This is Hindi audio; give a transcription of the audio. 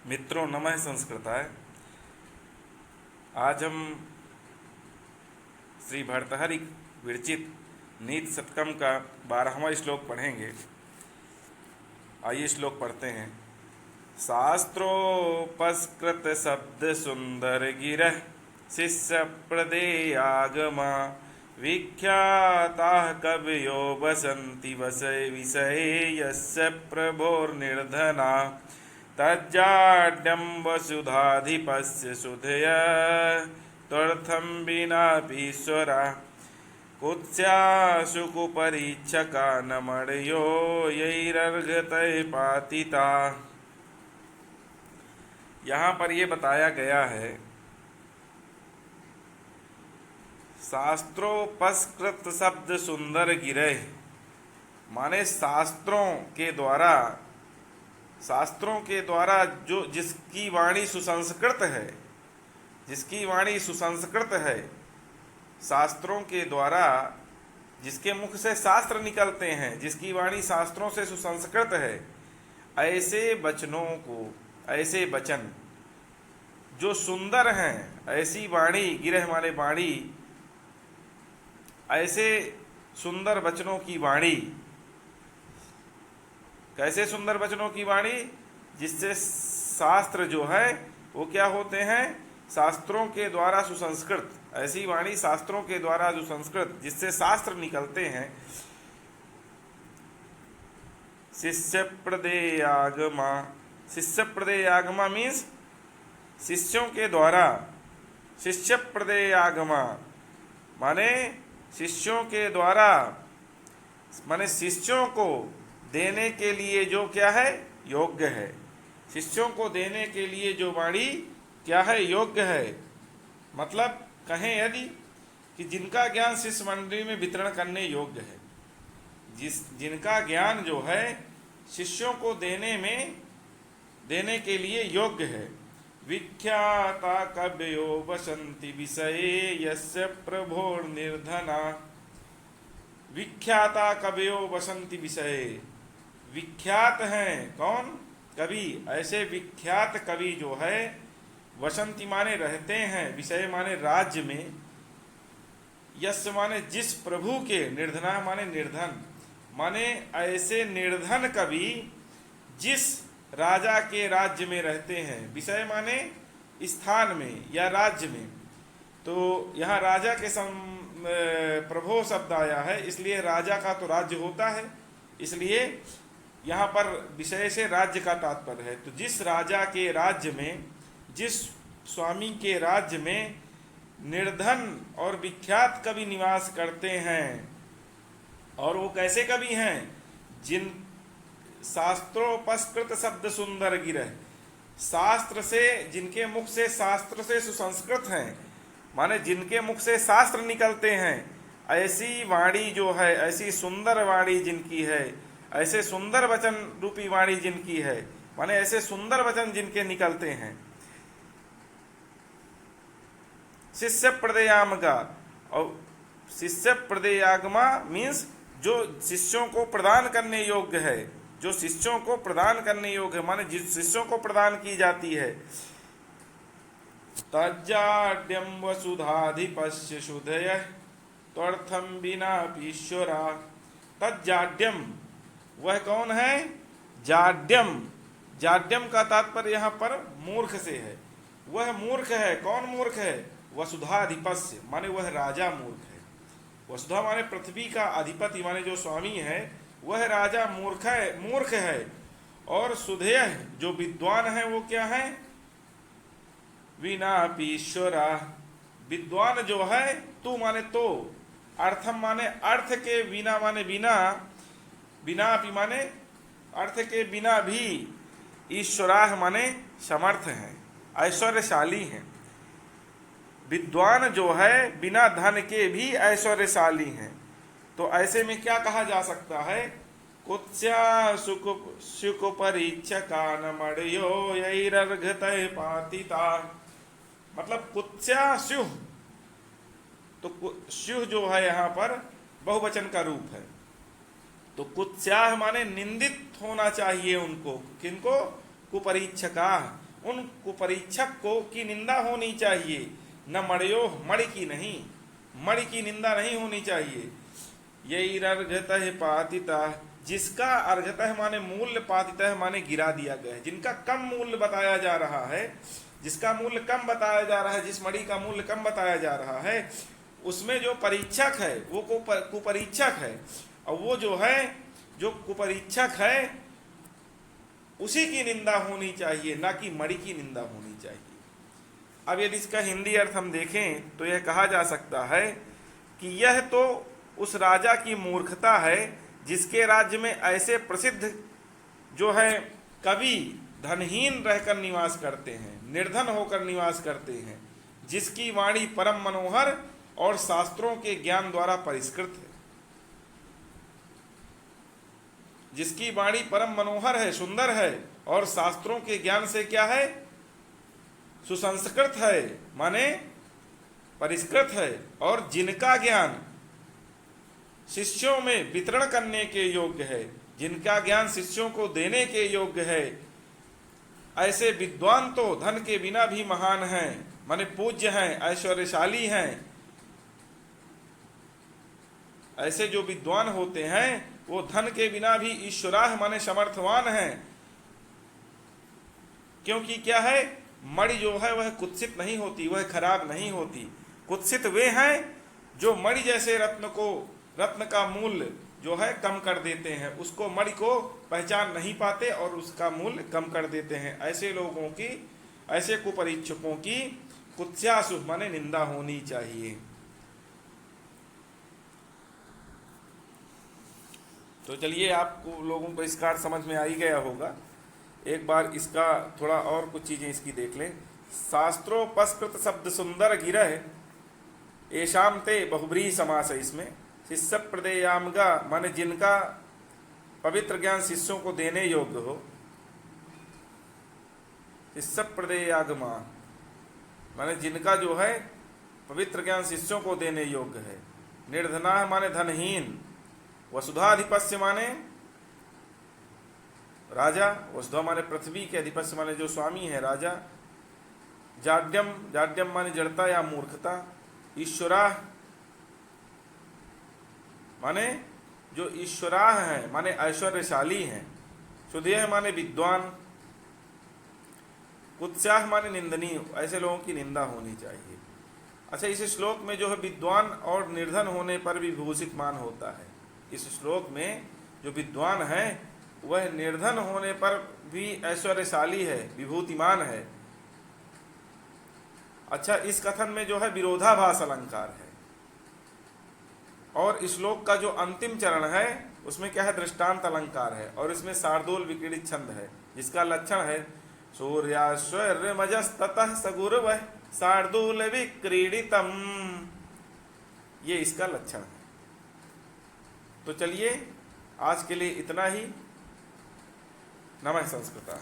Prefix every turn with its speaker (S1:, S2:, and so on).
S1: मित्रों नमः संस्कृताय। आज हम श्री भर्तहरि विरचित नीति शतकम का 12वां श्लोक पढ़ेंगे। आइए श्लोक पढ़ते हैं। शास्त्रोपस्कृत शब्द सुंदर गिरः शिष्य प्रदेयागमा विख्याताः कवयो वसन्ति विषये यस्य प्रभोर्निर्धना तज्जाड्यं वसुधाधिपस्य सुधया त्वर्थं विनापीश्वरा कुत्स्याशुकुपरीक्षका न मणयो यैरर्घतय पातिता। यहाँ पर ये बताया गया है, शास्त्रोपस्कृत शब्द सुंदर गिरह, माने शास्त्रों के द्वारा जो जिसकी वाणी सुसंस्कृत है, शास्त्रों के द्वारा जिसके मुख से शास्त्र निकलते हैं, जिसकी वाणी शास्त्रों से सुसंस्कृत है, ऐसे वचन जो सुंदर हैं, ऐसी वाणी, गिरह माने वाणी, ऐसे सुंदर वचनों की वाणी। कैसे सुंदर वचनों की वाणी? जिससे शास्त्र जो है वो क्या होते हैं? शास्त्रों के द्वारा सुसंस्कृत। ऐसी वाणी शास्त्रों के द्वारा जो संस्कृत, जिससे शास्त्र निकलते हैं। शिष्य प्रदेयागमा मीन्स शिष्यों के द्वारा। शिष्य प्रदेयागमा माने शिष्यों के द्वारा, माने शिष्यों को देने के लिए जो क्या है? योग्य है। शिष्यों को देने के लिए जो वाणी क्या है? योग्य है। मतलब कहें यदि कि जिनका ज्ञान शिष्य मंडली में वितरण करने योग्य है, जिनका ज्ञान जो है शिष्यों को देने के लिए योग्य है। विख्याता कवयो वसन्ति विषये यस्य प्रभोर्निर्धना। विख्याता कवयो वसन्ति विषये, विख्यात हैं कौन? कवि। ऐसे विख्यात कवि जो है, वसंती माने रहते हैं, विषय माने राज्य में, यस्य माने जिस प्रभु के, निर्धना माने निर्धन, माने ऐसे निर्धन कवि जिस राजा के राज्य में रहते हैं। विषय माने स्थान में या राज्य में। तो यहाँ राजा के प्रभो शब्द आया है, इसलिए राजा का तो राज्य होता है, इसलिए यहाँ पर विषय से राज्य का तात्पर्य है। तो जिस राजा के राज्य में, जिस स्वामी के राज्य में निर्धन और विख्यात कवि निवास करते हैं, और वो कैसे कवि हैं? जिन शास्त्रोपस्कृत शब्द सुंदर गिरह, शास्त्र से, जिनके मुख से शास्त्र से सुसंस्कृत हैं, माने जिनके मुख से शास्त्र निकलते हैं, ऐसी वाणी जो है, ऐसी सुंदर वाणी जिनकी है, ऐसे सुंदर वचन रूपी वाणी जिनकी है, माने ऐसे सुंदर वचन जिनके निकलते हैं। शिष्य प्रदेयागमा, और शिष्य प्रदेयागमा मीन्स जो शिष्यों को प्रदान करने योग्य है, जो शिष्यों को प्रदान करने योग्य है, माने जिस शिष्यों को प्रदान की जाती है। तज्जाड्यं वसुधाधिपस्य सुधय त्वर्थं विनापीश्वरा। तज्जाड्यम, वह कौन है? जाड्यम। जाड्यम का तात्पर्य यहाँ पर मूर्ख से है। वह मूर्ख है। कौन मूर्ख है? वसुधाधिपस्य माने वह राजा मूर्ख है। वसुधा माने पृथ्वी का अधिपति, माने जो स्वामी है, वह राजा मूर्ख है। और सुधेय जो विद्वान है, वो क्या है? विनापीश्वरा। विद्वान जो है, तू माने तो, अर्थम माने अर्थ के, बिना माने बिना, बिनापि माने अर्थ के बिना भी, ईश्वराः माने समर्थ हैं, ऐश्वर्यशाली हैं। विद्वान जो है बिना धन के भी ऐश्वर्यशाली हैं। तो ऐसे में क्या कहा जा सकता है? कुत्स्या शुकुपरीक्षका न मणयो यैरर्घतय पातिता। मतलब कुत्स्या स्युः, तो स्युः जो है यहाँ पर बहुवचन का रूप है। तो कुत्स्याः माने निंदित होना चाहिए उनको। किनको? कुपरीक्षका, उन कुपरीक्षक को की निंदा होनी चाहिए। न मणयो, मणि की नहीं, मणि की निंदा नहीं होनी चाहिए। यही अर्घतः पातिता, जिसका अर्घतः माने मूल्य, पातितः माने गिरा दिया गया है, जिनका कम मूल्य बताया जा रहा है, जिसका मूल्य कम बताया जा रहा है, जिस मणि का मूल्य कम बताया जा रहा है, उसमें जो परीक्षक है वो कुपरीक्षक है, और वो जो है जो कुपरीक्षक है उसी की निंदा होनी चाहिए, ना कि मणि की निंदा होनी चाहिए। अब यदि इसका हिंदी अर्थ हम देखें तो यह कहा जा सकता है कि यह तो उस राजा की मूर्खता है जिसके राज्य में ऐसे प्रसिद्ध जो है कवि धनहीन रहकर निवास करते हैं, निर्धन होकर निवास करते हैं, जिसकी वाणी परम मनोहर और शास्त्रों के ज्ञान द्वारा परिष्कृत है, जिसकी वाणी परम मनोहर है, सुंदर है, और शास्त्रों के ज्ञान से क्या है, सुसंस्कृत है, माने परिष्कृत है, और जिनका ज्ञान शिष्यों में वितरण करने के योग्य है, जिनका ज्ञान शिष्यों को देने के योग्य है, ऐसे विद्वान तो धन के बिना भी महान हैं, माने पूज्य हैं, ऐश्वर्यशाली हैं। ऐसे जो विद्वान होते हैं वो धन के बिना भी ईश्वराह माने समर्थवान हैं, क्योंकि क्या है, मणि जो है वह कुत्सित नहीं होती, वह खराब नहीं होती। कुत्सित वे हैं जो मणि जैसे रत्न का मूल्य जो है कम कर देते हैं, उसको मणि को पहचान नहीं पाते और उसका मूल्य कम कर देते हैं। ऐसे लोगों की, ऐसे कुपरीक्षकों की कुत्स्यासु माने निंदा होनी चाहिए। तो चलिए, आपको लोगों को इसका अर्थ समझ में आ ही गया होगा। एक बार इसका थोड़ा और कुछ चीजें इसकी देख लें। शास्त्रोपस्कृत शब्द सुंदर गिरह एशाम ते बहुब्रीहि समास है इसमें। शिष्य प्रदेयामगा माने जिनका पवित्र ज्ञान शिष्यों को देने योग्य हो। शिष्य प्रदेयागमा माने जिनका जो है पवित्र ज्ञान शिष्यों को देने योग्य है। निर्धना माने धनहीन। वसुधाधिपस्य माने राजा, वसुधा माने पृथ्वी के, अधिपस्य माने जो स्वामी है, राजा। जाड्यम, जाड्यम माने जड़ता या मूर्खता। ईश्वराह माने जो ईश्वराह है माने ऐश्वर्यशाली हैं। सुधेय माने विद्वान। कुत्स्याह माने निंदनीय, ऐसे लोगों की निंदा होनी चाहिए। अच्छा, इस श्लोक में जो है विद्वान और निर्धन होने पर भी विभूषित मान होता है। इस श्लोक में जो विद्वान है वह निर्धन होने पर भी ऐश्वर्यशाली है, विभूतिमान है। अच्छा, इस कथन में जो है विरोधाभास अलंकार है। और इस श्लोक का जो अंतिम चरण है उसमें क्या है, दृष्टांत अलंकार है, और इसमें शार्दूल विक्रीडित छंद है, जिसका लक्षण है सूर्याश्वर्यमजस्ततः सगुर्वः शार्दूल विक्रीडितम्। ये इसका लक्षण है। तो चलिए, आज के लिए इतना ही। नमः संस्कृता।